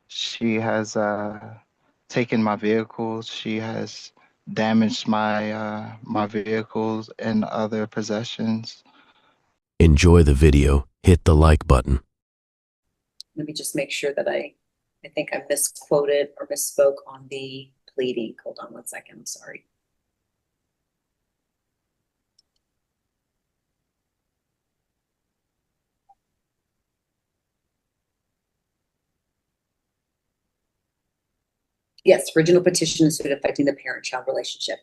She has taken my vehicles. She has damaged my vehicles and other possessions. Enjoy the video. Hit the like button. Let me just make sure that I think I misquoted or misspoke on the pleading. Hold on one second. I'm sorry. Yes, original petition and suit affecting the parent-child relationship.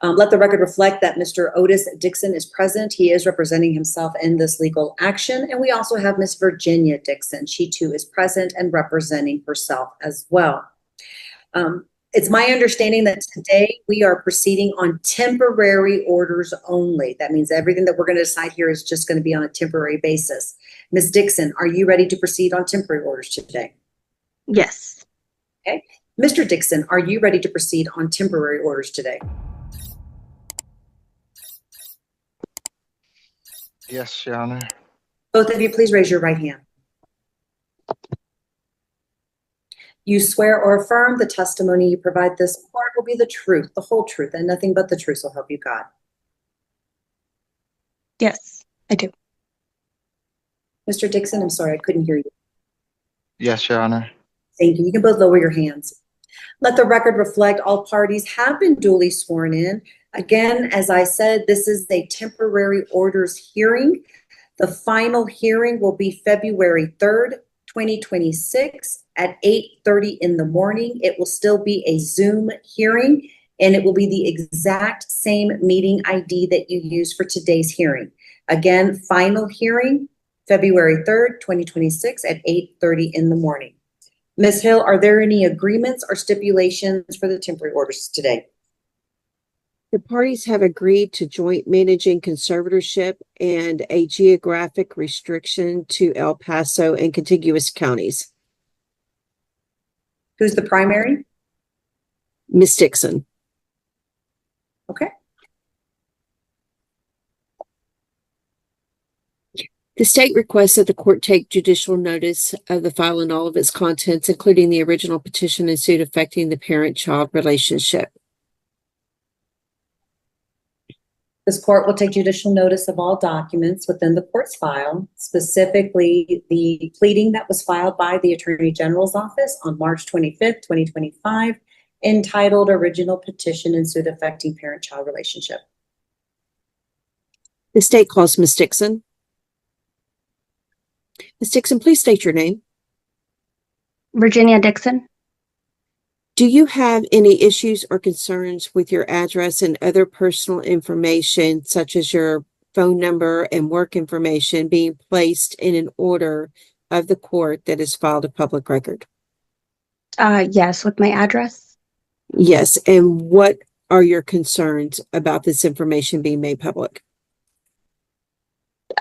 Let the record reflect that Mr. Otis Dixon is present. He is representing himself in this legal action. And we also have Miss Virginia Dixon. She too is present and representing herself as well. It's my understanding that today we are proceeding on temporary orders only. That means everything that we're going to decide here is just going to be on a temporary basis. Ms. Dixon, are you ready to proceed on temporary orders today? Yes. Okay. Mr. Dixon, are you ready to proceed on temporary orders today? Yes, Your Honor. Both of you, please raise your right hand. You swear or affirm the testimony you provide this court will be the truth, the whole truth, and nothing but the truth, so help you God. Yes, I do. Mr. Dixon, I'm sorry, I couldn't hear you. Yes, Your Honor. Thank you. You can both lower your hands. Let the record reflect all parties have been duly sworn in. Again, as I said, this is a temporary orders hearing. The final hearing will be February 3rd, 2026 at 8:30 in the morning. It will still be a Zoom hearing, and it will be the exact same meeting ID that you used for today's hearing. Again, final hearing, February 3rd, 2026 at 8:30 in the morning. Ms. Hill, are there any agreements or stipulations for the temporary orders today? The parties have agreed to joint managing conservatorship and a geographic restriction to El Paso and contiguous counties. Who's the primary? Ms. Dixon. Okay. The state requests that the court take judicial notice of the file and all of its contents, including the original petition and suit affecting the parent-child relationship. This court will take judicial notice of all documents within the court's file, specifically the pleading that was filed by the Attorney General's office on March 25th, 2025, entitled Original Petition and Suit Affecting Parent-Child Relationship. The state calls Ms. Dixon. Ms. Dixon, please state your name. Virginia Dixon. Do you have any issues or concerns with your address and other personal information, such as your phone number and work information, being placed in an order of the court that is filed a public record? Yes, with my address. Yes. And what are your concerns about this information being made public?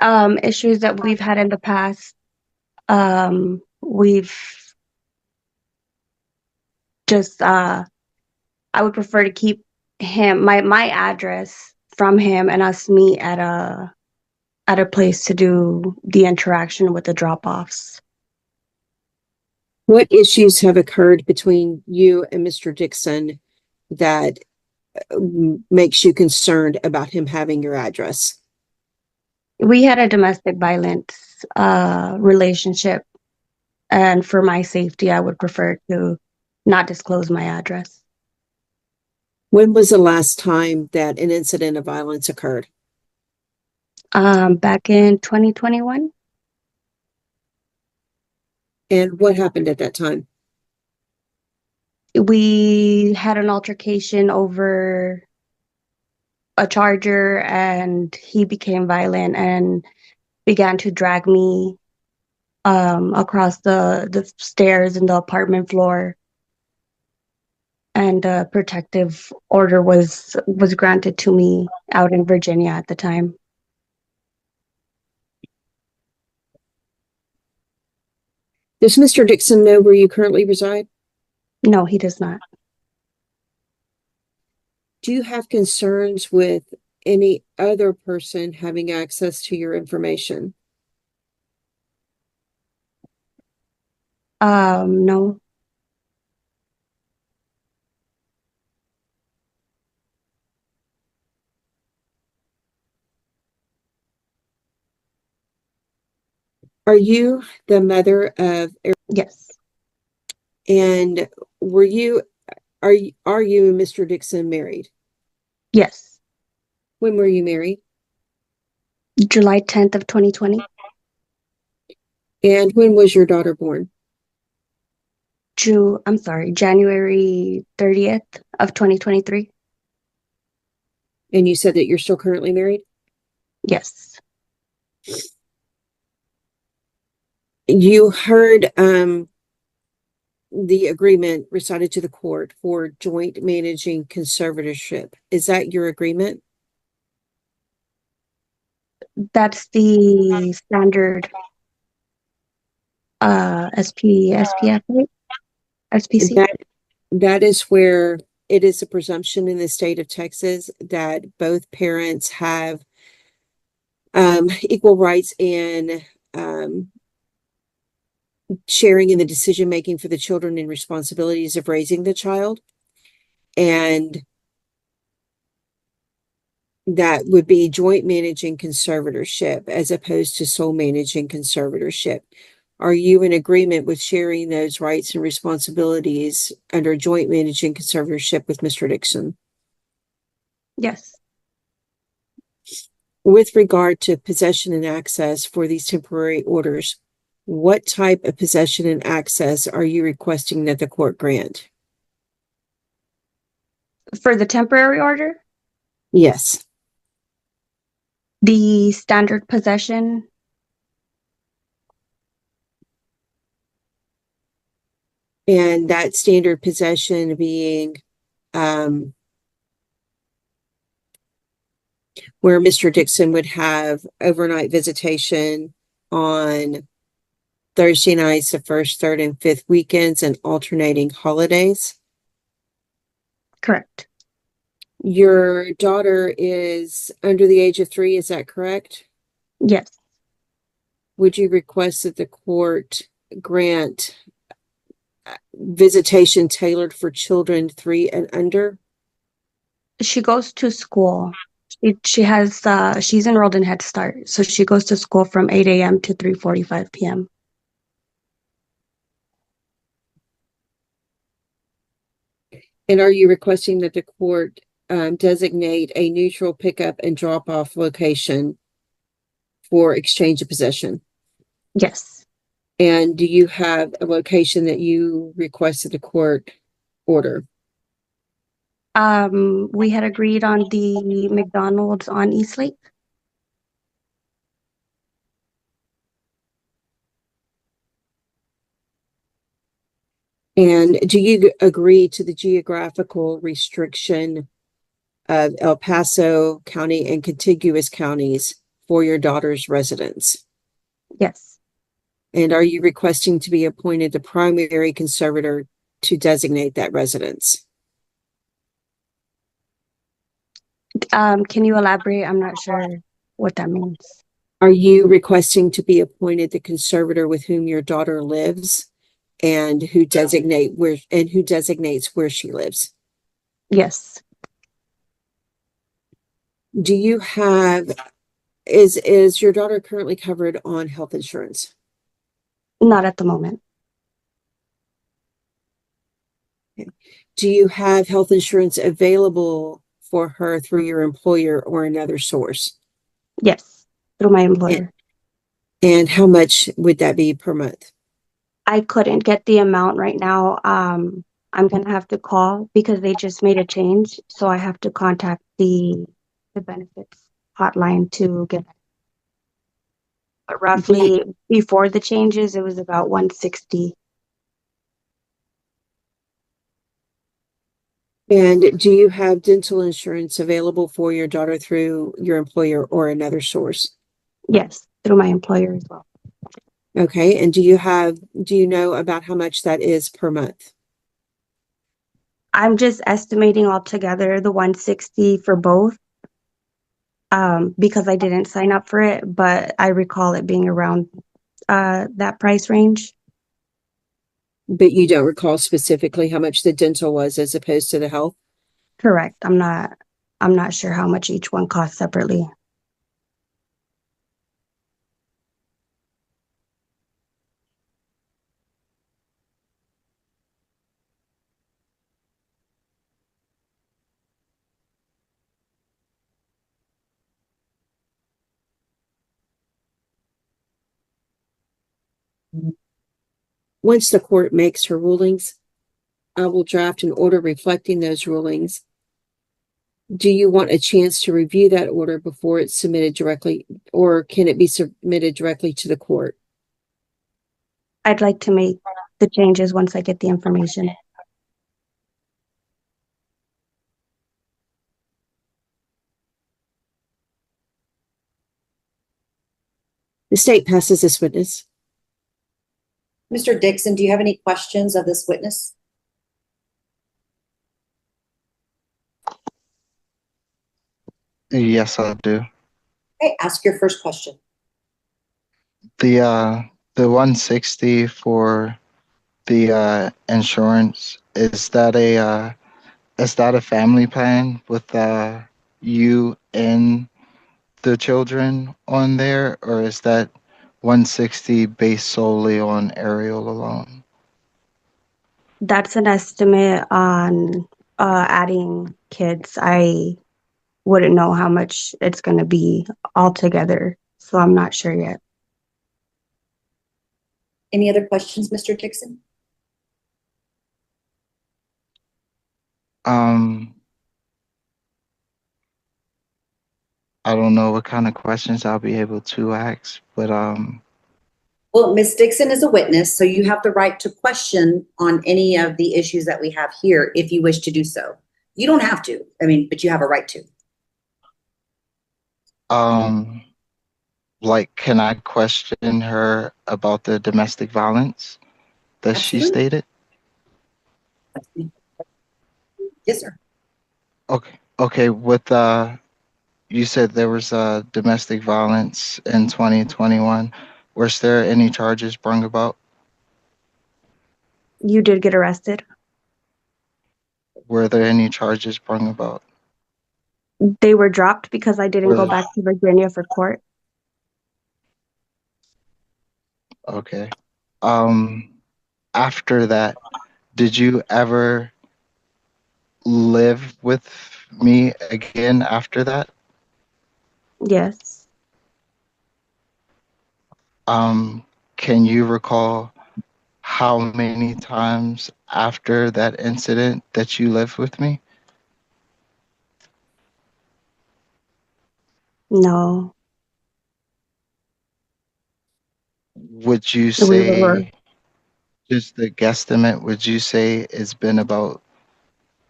Issues that we've had in the past. We've just I would prefer to keep him my address from him and us meet at a place to do the interaction with the drop-offs. What issues have occurred between you and Mr. Dixon that makes you concerned about him having your address? We had a domestic violence relationship, and for my safety, I would prefer to not disclose my address. When was the last time that an incident of violence occurred? Back in 2021. And what happened at that time? We had an altercation over a charger, and he became violent and began to drag me across the stairs in the apartment floor. And a protective order was granted to me out in Virginia at the time. Does Mr. Dixon know where you currently reside? No, he does not. Do you have concerns with any other person having access to your information? No. Are you the mother of, Yes. and were you, are you and Mr. Dixon married? Yes. When were you married? July 10th of 2020. And when was your daughter born? January 30th of 2023. And you said that you're still currently married? Yes. You heard the agreement recited to the court for joint managing conservatorship. Is that your agreement? That's the standard SPF, right? SPC. That is where it is a presumption in the state of Texas that both parents have equal rights in sharing in the decision making for the children and responsibilities of raising the child. And that would be joint managing conservatorship as opposed to sole managing conservatorship. Are you in agreement with sharing those rights and responsibilities under joint managing conservatorship with Mr. Dixon? Yes. With regard to possession and access for these temporary orders, what type of possession and access are you requesting that the court grant? For the temporary order, Yes. the standard possession. And that standard possession being where Mr. Dixon would have overnight visitation on Thursday nights, the first, third, and fifth weekends, and alternating holidays. Correct. Your daughter is under the age of 3, is that correct? Yes. Would you request that the court grant visitation tailored for children 3 and under? She goes to school. She has she's enrolled in Head Start, so she goes to school from 8 a.m. to 3:45 p.m. And are you requesting that the court designate a neutral pickup and drop off location for exchange of possession? Yes. And do you have a location that you requested the court order? We had agreed on the McDonald's on Eastlake. And do you agree to the geographical restriction of El Paso County and contiguous counties for your daughter's residence? Yes. And are you requesting to be appointed the primary conservator to designate that residence? Can you elaborate? I'm not sure what that means. Are you requesting to be appointed the conservator with whom your daughter lives and who designates where she lives? Yes. Do you have, is your daughter currently covered on health insurance? Not at the moment. Do you have health insurance available for her through your employer or another source? Yes, through my employer. And how much would that be per month? I couldn't get the amount right now. I'm gonna have to call because they just made a change, so I have to contact the benefits hotline to get. But roughly before the changes, it was about 160. And do you have dental insurance available for your daughter through your employer or another source? Yes, through my employer as well. Okay. And do you know about how much that is per month? I'm just estimating altogether the 160 for both, because I didn't sign up for it, but I recall it being around that price range. But you don't recall specifically how much the dental was as opposed to the health? Correct. I'm not sure how much each one costs separately. Once the court makes her rulings, I will draft an order reflecting those rulings. Do you want a chance to review that order before it's submitted directly, or can it be submitted directly to the court? I'd like to make the changes once I get the information. The state passes this witness. Mr. Dixon, do you have any questions of this witness? Yes, I do. Okay, ask your first question. The 160 for the insurance, is that a family plan with you and the children on there, or is that 160 based solely on Ariel alone? That's an estimate on adding kids. I wouldn't know how much it's going to be altogether, so I'm not sure yet. Any other questions, Mr. Dixon? I don't know what kind of questions I'll be able to ask, but Well, Ms. Dixon is a witness, so you have the right to question on any of the issues that we have here if you wish to do so. You don't have to, but you have a right to. like, can I question her about the domestic violence that she Absolutely. stated? Yes, sir. Okay, with you said there was domestic violence in 2021. Was there any charges brought about? You did get arrested? Were there any charges brought about? They were dropped because I didn't Were go there- back to Virginia for court. Okay. After that, did you ever live with me again after that? Yes. Can you recall how many times after that incident that you lived with me? No. Would you We were say, just the guesstimate, would you say it's been about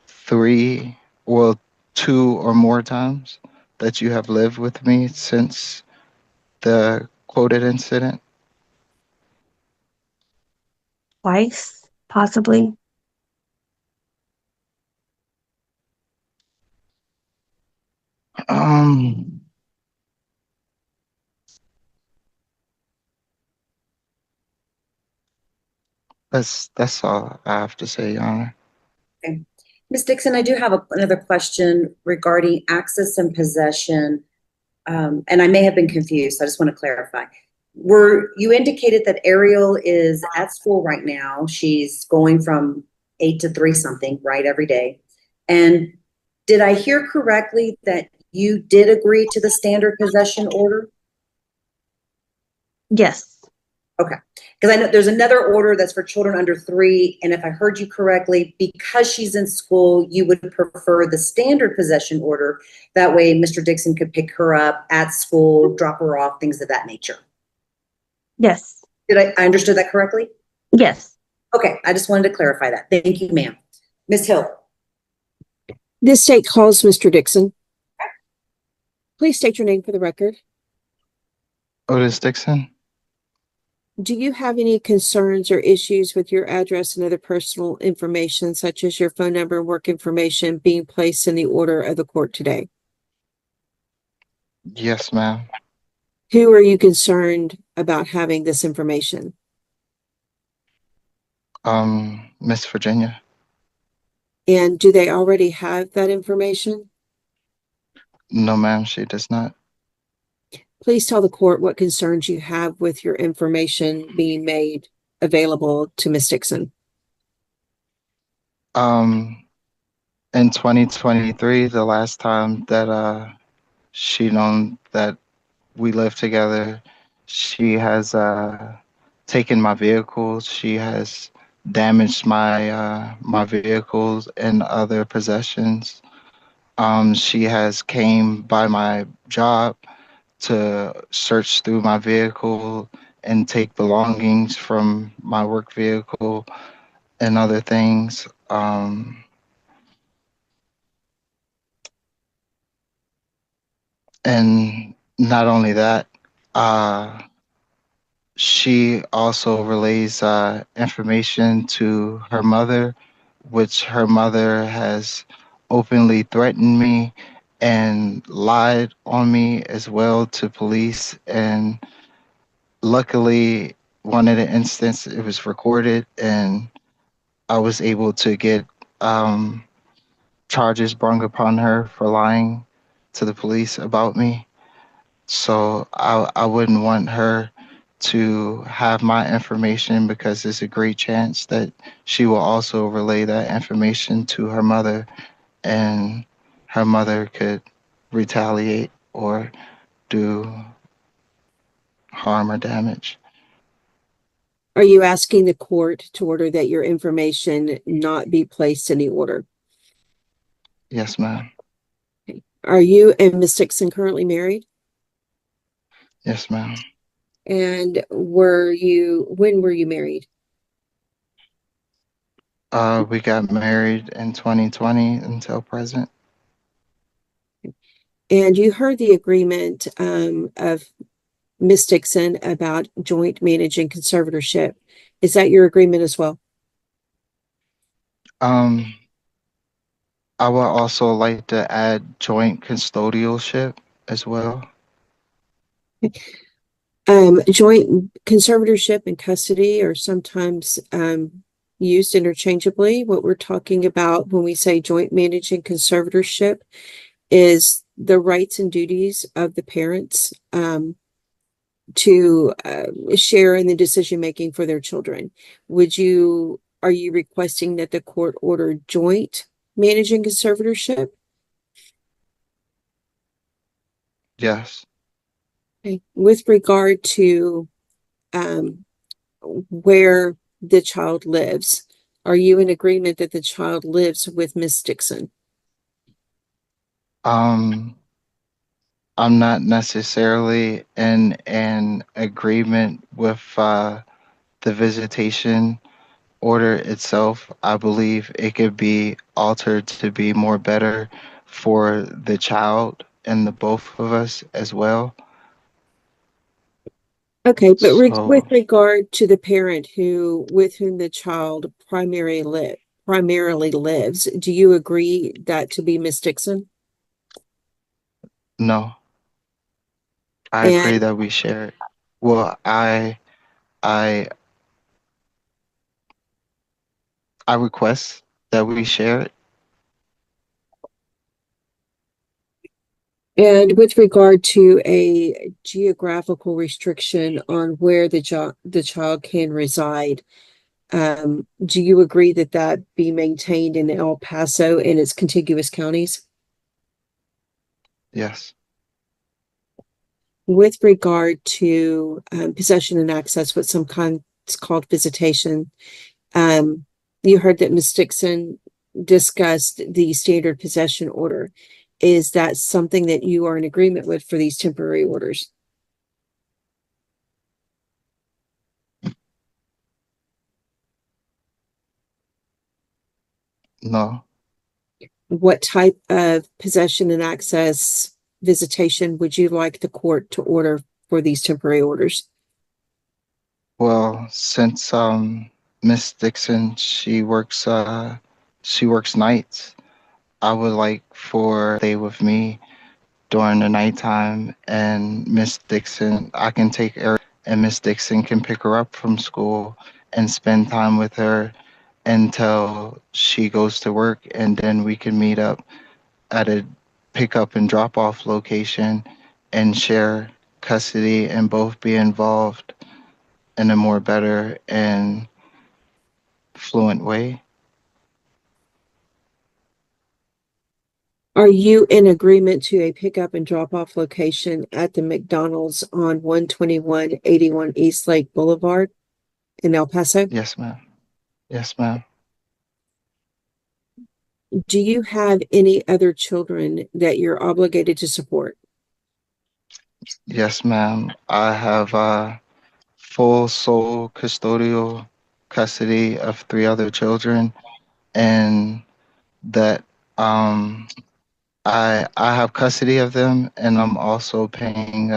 three, well, two or more times that you have lived with me since the quoted incident? twice, possibly. Um, that's all I have to say, Your Honor. Okay. Ms. Dixon, I do have another question regarding access and possession. And I may have been confused, so I just want to clarify. You indicated that Ariel is at school right now. She's going from 8 to 3 something, right, every day. And did I hear correctly that you did agree to the standard possession order? Yes. Okay, because I know there's another order that's for children under 3, and if I heard you correctly, because she's in school, you would prefer the standard possession order. That way, Mr. Dixon could pick her up at school, drop her off, things of that nature. Yes. Did I understood that correctly? Yes. Okay, I just wanted to clarify that. Thank you, ma'am. Ms. Hill. This state calls Mr. Dixon. Please state your name for the record. Otis Dixon? Do you have any concerns or issues with your address and other personal information, such as your phone number and work information, being placed in the order of the court today? Yes, ma'am. Who are you concerned about having this information? Miss Virginia. And do they already have that information? No, ma'am, she does not. Please tell the court what concerns you have with your information being made available to Ms. Dixon. Um, in 2023, the last time that she known that we live together, she has taken my vehicles. She has damaged my vehicles and other possessions. She has came by my job to search through my vehicle and take belongings from my work vehicle and other things. And not only that, uh, she also relays information to her mother, which her mother has openly threatened me and lied on me as well to police. And luckily, one of the instances it was recorded, and I was able to get um, charges brought upon her for lying to the police about me. So I wouldn't want her to have my information because there's a great chance that she will also relay that information to her mother, and her mother could retaliate or do harm or damage. Are you asking the court to order that your information not be placed in the order? Yes, ma'am. Okay. Are you and Ms. Dixon currently married? Yes, ma'am. And when were you married? We got married in 2020 until present. And you heard the agreement of Ms. Dixon about joint managing conservatorship. Is that your agreement as well? Um, I would also like to add joint custodialship as well. Joint conservatorship and custody are sometimes used interchangeably. What we're talking about when we say joint managing conservatorship is the rights and duties of the parents to share in the decision making for their children. Are you requesting that the court order joint managing conservatorship? Yes. Okay. With regard to um, where the child lives, are you in agreement that the child lives with Miss Dixon? Um, I'm not necessarily in an agreement with the visitation order itself. I believe it could be altered to be more better for the child and the both of us as well. Okay, but So with regard to the parent with whom the child primarily lives, do you agree that to be Miss Dixon? no, I agree And that we share it. Well, I I request that we share it. and with regard to a geographical restriction on where the child can reside, do you agree that that be maintained in El Paso and its contiguous counties? Yes. With regard to possession and access, what some kind is called visitation, you heard that Ms. Dixon discussed the standard possession order. Is that something that you are in agreement with for these temporary orders? No. What type of possession and access visitation would you like the court to order for these temporary orders? Well, since Miss Dixon she works nights. I would like for stay with me during the nighttime, and Miss Dixon I can take her and Miss Dixon can pick her up from school and spend time with her until she goes to work, and then we can meet up at a pickup and drop off location and share custody and both be involved in a more better and fluent way. Are you in agreement to a pickup and drop off location at the McDonald's on 12181 East Lake Boulevard in El Paso? Yes, ma'am. Yes, ma'am. Do you have any other children that you're obligated to support? Yes, ma'am. I have full sole custodial custody of three other children, and that um, I have custody of them, and I'm also paying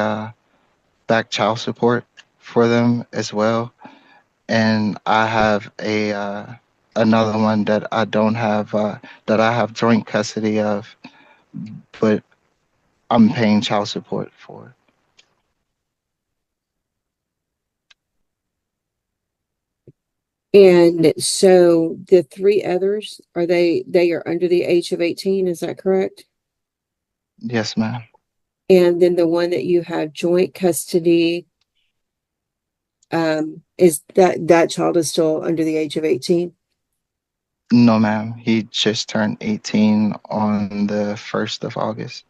back child support for them as well. And I have a another one that I don't have that I have joint custody of, but I'm paying child support for. And so the three others, they are under the age of 18, is that correct? Yes, ma'am. And then the one that you have joint custody, is that child is still under the age of 18? No, ma'am. He just turned 18 on the 1st of August.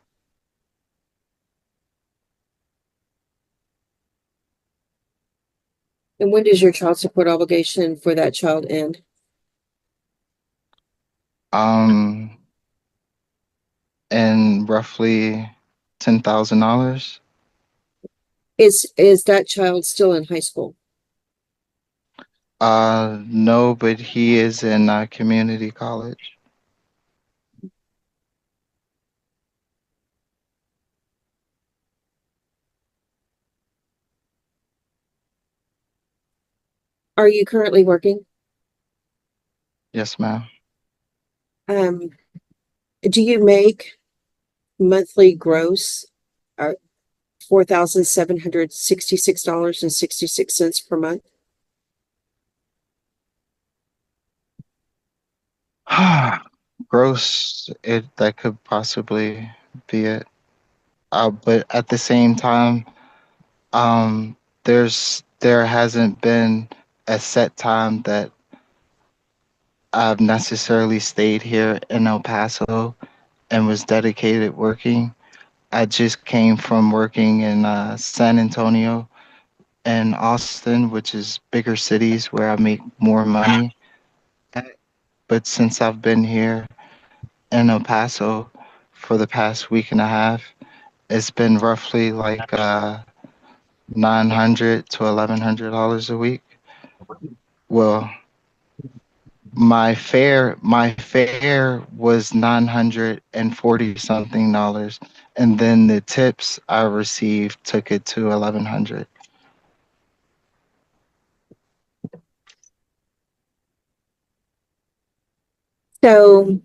And when does your child support obligation for that child end? Um, and roughly $10,000. Is that child still in high school? No, but he is in community college. Are you currently working? Yes, ma'am. Um, do you make monthly gross $4,766.66 per month? Gross, it that could possibly be it. But at the same time, um, there hasn't been a set time that I've necessarily stayed here in El Paso and was dedicated working. I just came from working in San Antonio and Austin, which is bigger cities where I make more money. But since I've been here in El Paso for the past week and a half, it's been roughly like 900 to $1,100 a week. Well, my fare was 940 something dollars, and then the tips I received took it to 1,100. So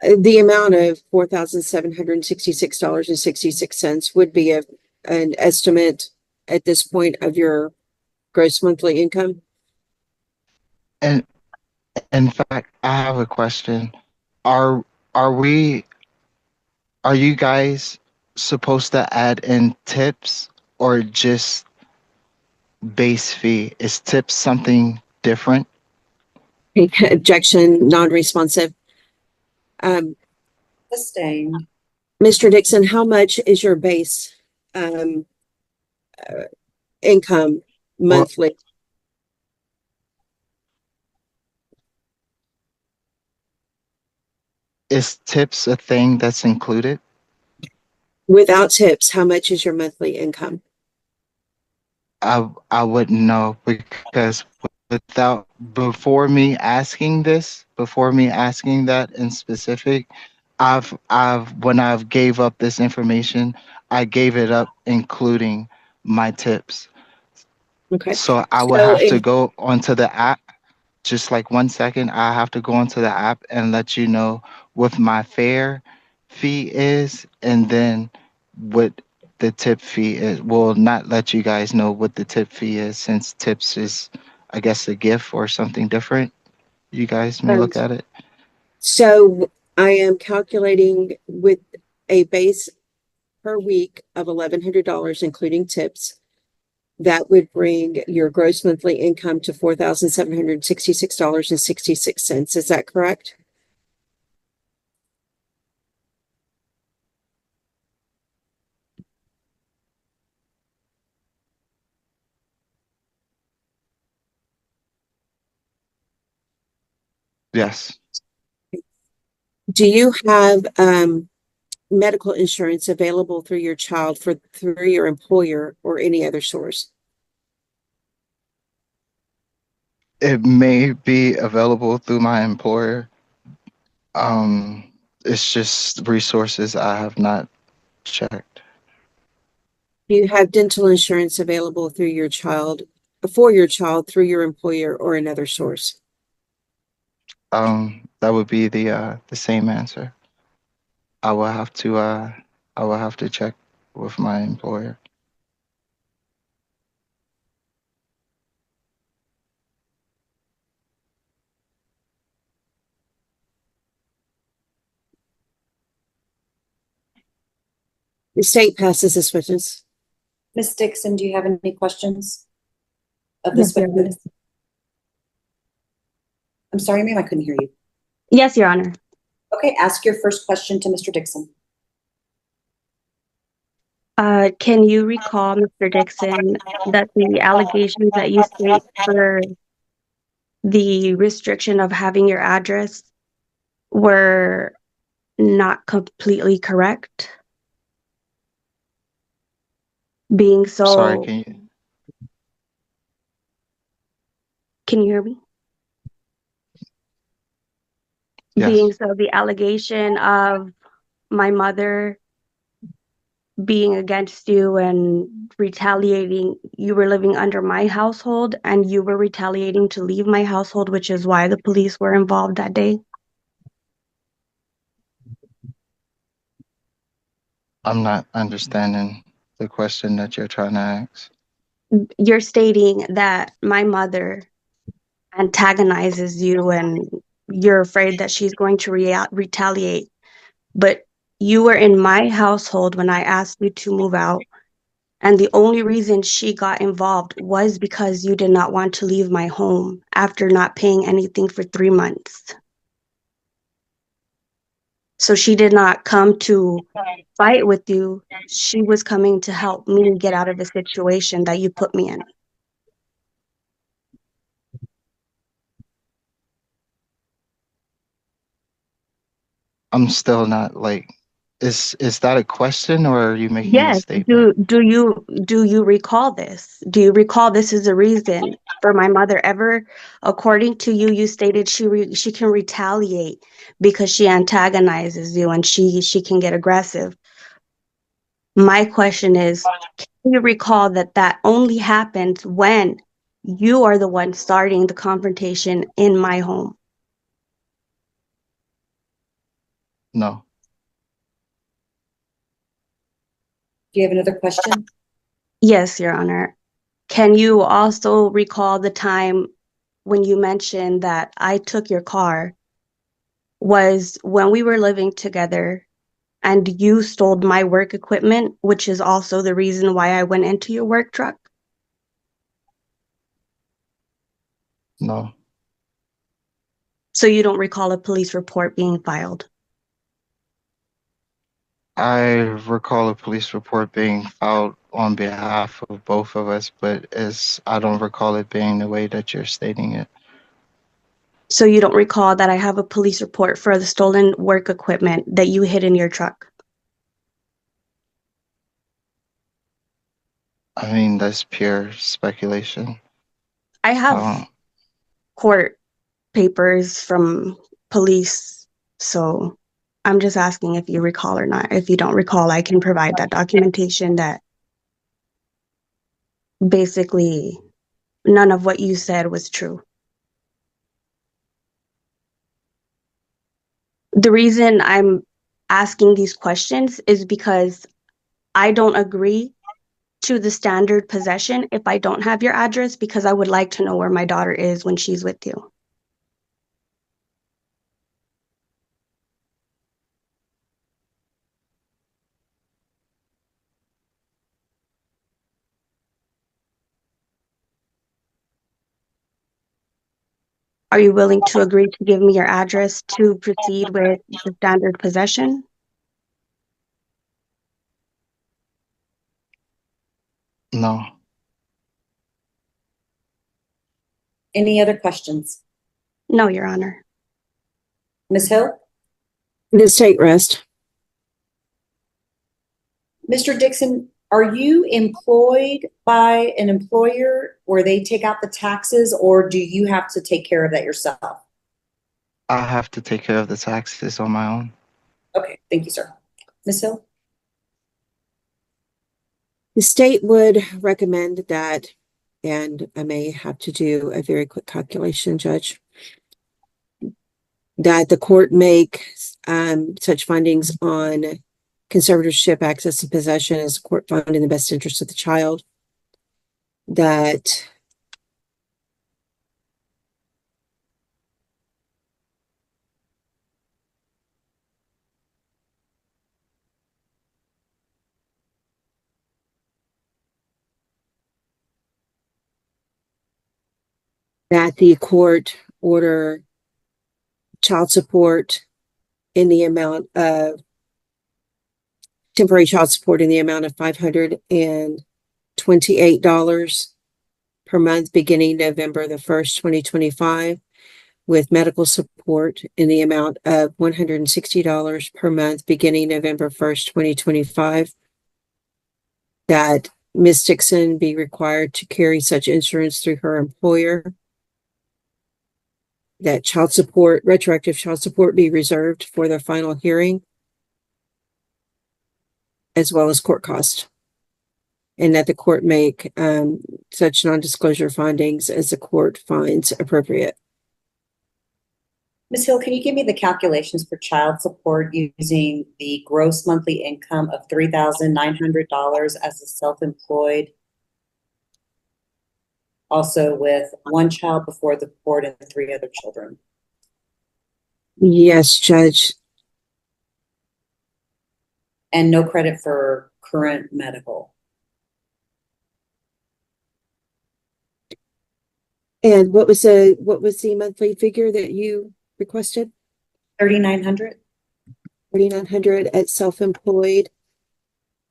the amount of $4,766.66 would be an estimate at this point of your gross monthly income. And in fact, I have a question. Are are we are you guys supposed to add in tips or just base fee? Is tips something different? Objection, non-responsive. Um, Sustained. Mr. Dixon, how much is your base um, income Well, monthly? is tips a thing that's included? Without tips, how much is your monthly income? I wouldn't know because without before me asking that in specific, I've when I've gave up this information, I gave it up including my tips. Okay. So I would So have to go onto the app. Just like 1 second, I have to go onto the app and let you know what my fare fee is, and then what the tip fee is. Will not let you guys know what the tip fee is since tips is I guess, a gift or something different. You guys may look at it. So I am calculating with a base per week of $1,100, including tips. That would bring your gross monthly income to $4,766.66. Is that correct? Yes. Do you have medical insurance available through your child through your employer or any other source? It may be available through my employer. It's just resources I have not checked. Do you have dental insurance available through your child for your child through your employer or another source? That would be the same answer. I will have to I will have to check with my employer. The state passes this witness. Ms. Dixon, do you have any questions of Yes, this Your Honor. witness? I'm sorry, ma'am, I couldn't hear you. Yes, Your Honor. Okay, ask your first question to Mr. Dixon. Can you recall, Mr. Dixon, that the allegations that you state for the restriction of having your address were not completely correct? Being Sorry, so, can you hear me? Being yes. so, the allegation of my mother being against you and retaliating, you were living under my household and you were retaliating to leave my household, which is why the police were involved that day? I'm not understanding the question that you're trying to ask. You're stating that my mother antagonizes you and you're afraid that she's going to retaliate. But you were in my household when I asked you to move out. And the only reason she got involved was because you did not want to leave my home after not paying anything for 3 months. So she did not come to fight with you. She was coming to help me get out of a situation that you put me in. I'm still not like, is that a question or are you making a Yes. statement? Do you recall this? Do you recall this is a reason for my mother ever, according to you, you stated she can retaliate because she antagonizes you and she can get aggressive. My question is, can you recall that that only happens when you are the one starting the confrontation in my home? No. Do you have another question? Yes, Your Honor. Can you also recall the time when you mentioned that I took your car was when we were living together and you stole my work equipment, which is also the reason why I went into your work truck? No. So you don't recall a police report being filed? I recall a police report being filed on behalf of both of us, but I don't recall it being the way that you're stating it. So you don't recall that I have a police report for the stolen work equipment that you hid in your truck? I mean, that's pure speculation. I have Um, court papers from police, so I'm just asking if you recall or not. If you don't recall, I can provide that documentation that basically none of what you said was true. The reason I'm asking these questions is because I don't agree to the standard possession if I don't have your address, because I would like to know where my daughter is when she's with you. Are you willing to agree to give me your address to proceed with the standard possession? No. Any other questions? No, Your Honor. Ms. Hill? The state rest. Mr. Dixon, are you employed by an employer where they take out the taxes, or do you have to take care of that yourself? I have to take care of the taxes on my own. Okay, thank you, sir. Ms. Hill? The state would recommend that, and I may have to do a very quick calculation, Judge, that the court make such findings on conservatorship, access, and possession as the court found in the best interest of the child. That the court order child support in the amount of temporary child support in the amount of $528 per month beginning November the 1st, 2025, with medical support in the amount of $160 per month beginning November 1st, 2025. That Ms. Dixon be required to carry such insurance through her employer. That child support, retroactive child support, be reserved for the final hearing, as well as court cost. And that the court make such non-disclosure findings as the court finds appropriate. Ms. Hill, can you give me the calculations for child support using the gross monthly income of $3,900 as a self-employed, also with one child before the court and 3 other children? Yes, Judge. And no credit for current medical. And what was the monthly figure that you requested? $3,900. $3,900 at self-employed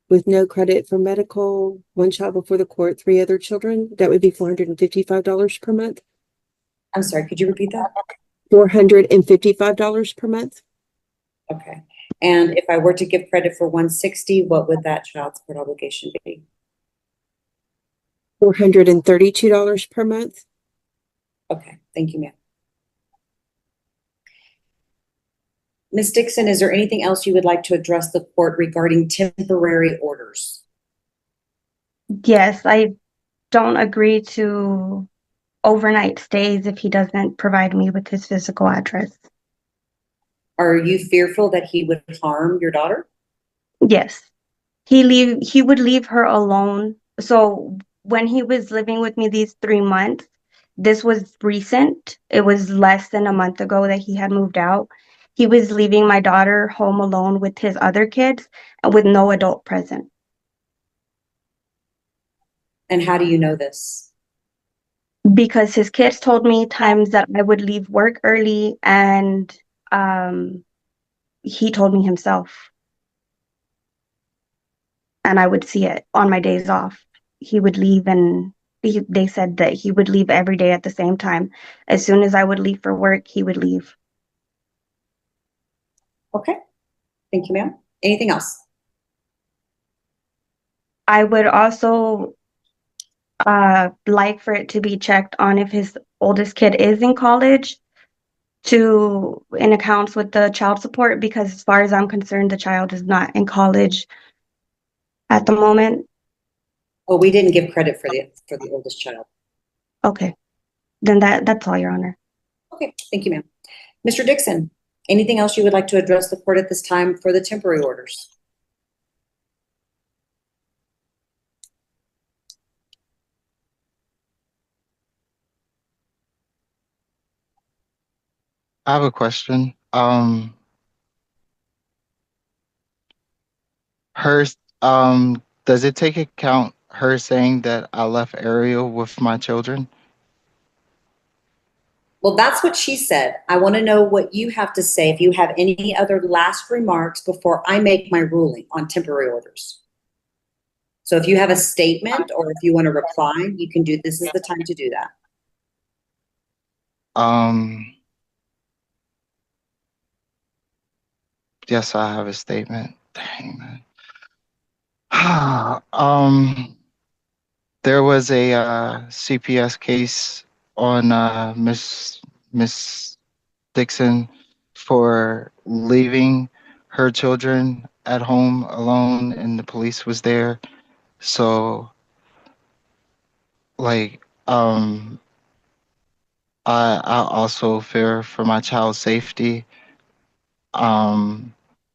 with no credit for medical, one child before the court, 3 other children. That would be $455 per month. I'm sorry, could you repeat that? $455 per month. Okay. And if I were to give credit for $160, what would that child support obligation be? $432 per month. Okay, thank you, ma'am. Ms. Dixon, is there anything else you would like to address the court regarding temporary orders? Yes, I don't agree to overnight stays if he doesn't provide me with his physical address. Are you fearful that he would harm your daughter? Yes. He would leave her alone. So when he was living with me these 3 months, this was recent. It was less than a month ago that he had moved out. He was leaving my daughter home alone with his other kids and with no adult present. And how do you know this? Because his kids told me times that I would leave work early, and he told me himself. And I would see it on my days off. He would leave, and they said that he would leave every day at the same time. As soon as I would leave for work, he would leave. Okay, thank you, ma'am. Anything else? I would also like for it to be checked on if his oldest kid is in college, to in accounts with the child support, because as far as I'm concerned, the child is not in college at the moment. Oh, we didn't give credit for the oldest child. Okay, then that's all, Your Honor. Okay, thank you, ma'am. Mr. Dixon, anything else you would like to address the court at this time for the temporary orders? I have a question. Her, does it take account her saying that I left Ariel with my children? Well, that's what she said. I want to know what you have to say, if you have any other last remarks before I make my ruling on temporary orders. So if you have a statement or if you want to reply, you can do, this is the time to do that. Um, yes, I have a statement. Dang, man. There was a CPS case on Miss Dixon for leaving her children at home alone, and the police was there. So, like, I also fear for my child's safety. Um,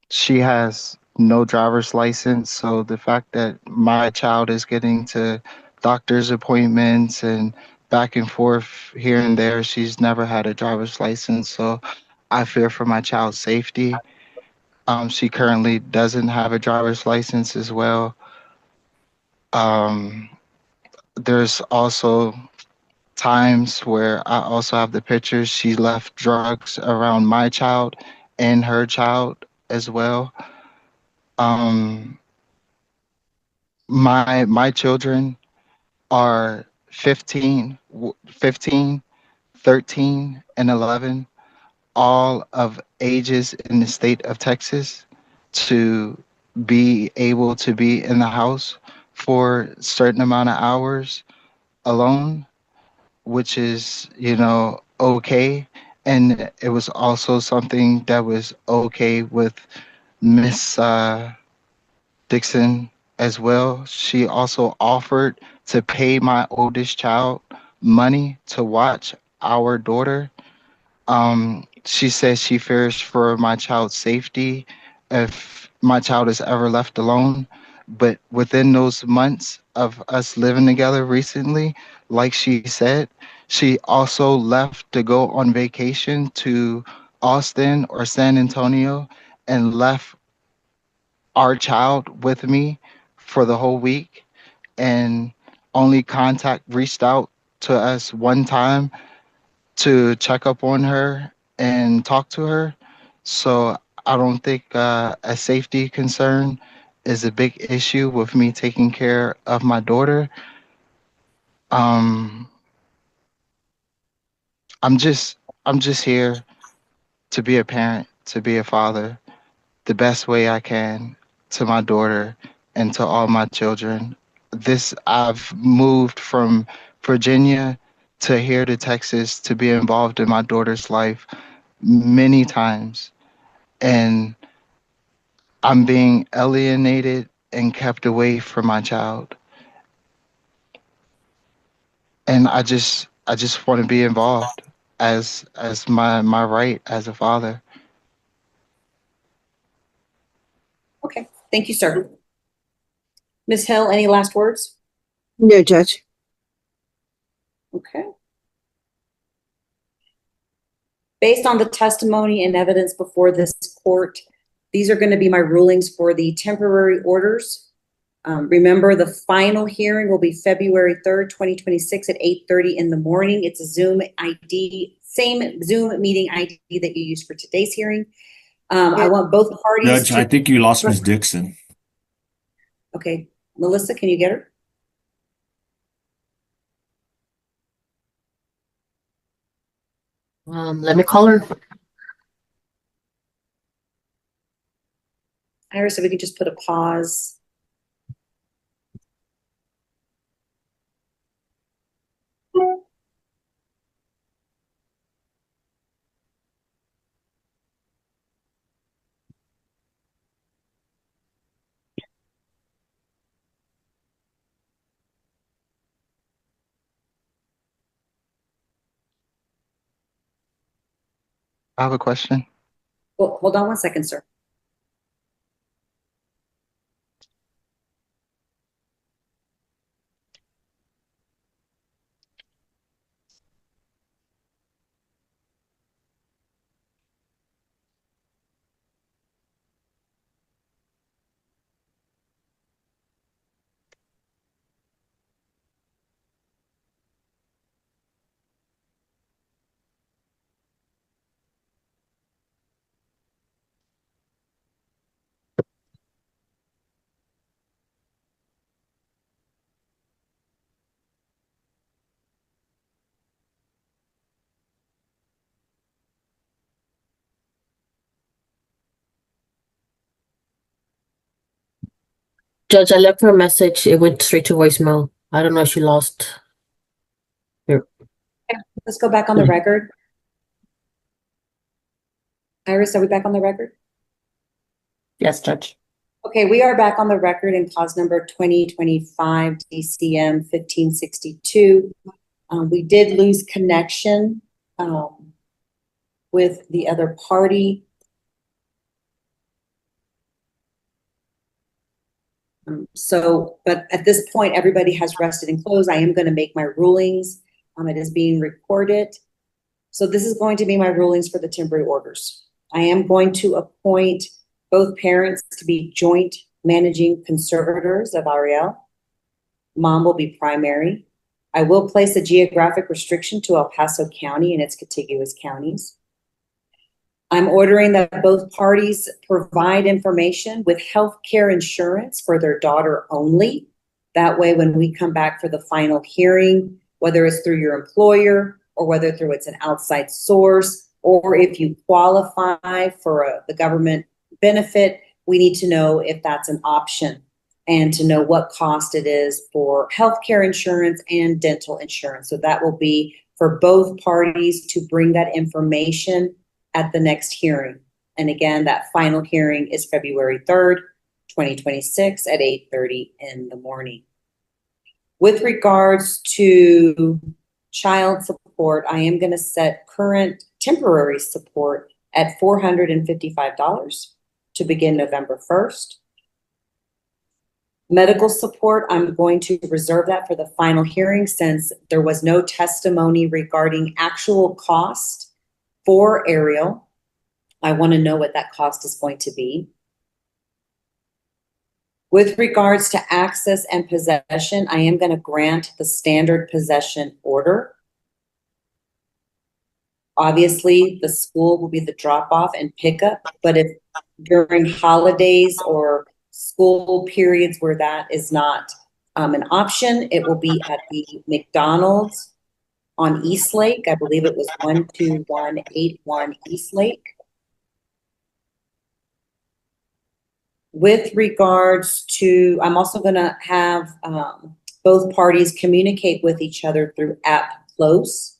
she has no driver's license, so the fact that my child is getting to doctor's appointments and back and forth here and there, she's never had a driver's license, so I fear for my child's safety. She currently doesn't have a driver's license as well. Um, there's also times where I also have the pictures. She left drugs around my child and her child as well. Um, my children are 15, 13, and 11, all of ages in the state of Texas to be able to be in the house for a certain amount of hours alone, which is, okay. And it was also something that was okay with Miss Dixon as well. She also offered to pay my oldest child money to watch our daughter. She says she fears for my child's safety if my child is ever left alone. But within those months of us living together recently, like she said, she also left to go on vacation to Austin or San Antonio and left our child with me for the whole week, and only contact reached out to us one time to check up on her and talk to her. So I don't think a safety concern is a big issue with me taking care of my daughter. Um, I'm just I'm just here to be a parent, to be a father, the best way I can to my daughter and to all my children. I've moved from Virginia to here to Texas to be involved in my daughter's life many times, and I'm being alienated and kept away from my child. And I just want to be involved as my right as a father. Okay, thank you, sir. Ms. Hill, any last words? No, Judge. Okay. Based on the testimony and evidence before this court, these are going to be my rulings for the temporary orders. Remember, the final hearing will be February 3rd, 2026 at 8:30 in the morning. It's a Zoom ID, same Zoom meeting ID that you used for today's hearing. I want both parties Judge, I to, think you lost Miss Dixon. okay, Melissa, can you get her? Let me call her. Iris, if we could just put a pause. I have a question. Well, hold on one second, sir. Judge, I left her a message. It went straight to voicemail. I don't know if she lost her. Let's go back on the record. Iris, are we back on the record? Yes, Judge. Okay, we are back on the record in cause number 2025 DCM 1562. We did lose connection with the other party. But at this point, everybody has rested and closed. I am going to make my rulings. It is being recorded. So this is going to be my rulings for the temporary orders. I am going to appoint both parents to be joint managing conservators of Ariel. Mom will be primary. I will place a geographic restriction to El Paso County and its contiguous counties. I'm ordering that both parties provide information with health care insurance for their daughter only. That way, when we come back for the final hearing, whether it's through your employer or whether through it's an outside source, or if you qualify for the government benefit, we need to know if that's an option and to know what cost it is for healthcare insurance and dental insurance. So that will be for both parties to bring that information at the next hearing. And again, that final hearing is February 3rd, 2026 at 8:30 in the morning. With regards to child support, I am going to set current temporary support at $455 to begin November 1st. Medical support, I'm going to reserve that for the final hearing since there was no testimony regarding actual cost for Ariel. I want to know what that cost is going to be. With regards to access and possession, I am going to grant the standard possession order. Obviously, the school will be the drop-off and pickup, but if during holidays or school periods where that is not an option, it will be at the McDonald's on East Lake. I believe it was 12181 East Lake. With regards to, I'm also going to have both parties communicate with each other through app Close.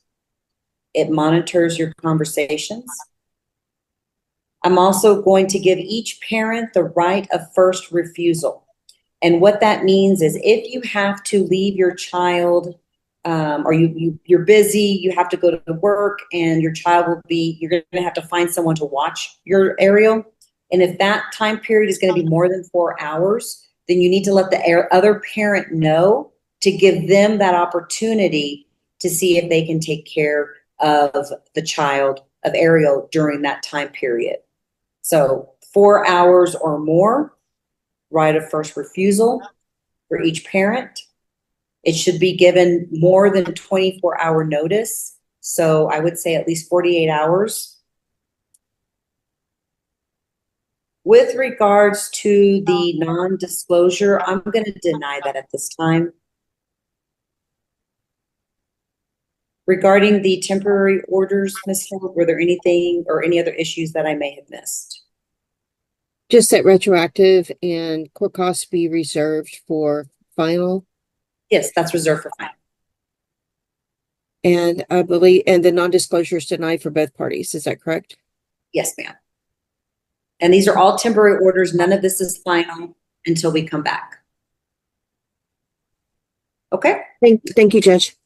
It monitors your conversations. I'm also going to give each parent the right of first refusal. And what that means is if you have to leave your child or you're busy, you have to go to work and your child will be, you're going to have to find someone to watch your Ariel. And if that time period is going to be more than 4 hours, then you need to let the other parent know to give them that opportunity to see if they can take care of the child of Ariel during that time period. So 4 hours or more, right of first refusal for each parent. It should be given more than 24-hour notice. So I would say at least 48 hours. With regards to the non-disclosure, I'm going to deny that at this time. Regarding the temporary orders, Ms. Hill, were there anything or any other issues that I may have missed? Just that retroactive and court costs be reserved for final. Yes, that's reserved for final. And I believe, and the non-disclosure is denied for both parties. Is that correct? Yes, ma'am. And these are all temporary orders. None of this is final until we come back. Okay? Thank you, Judge.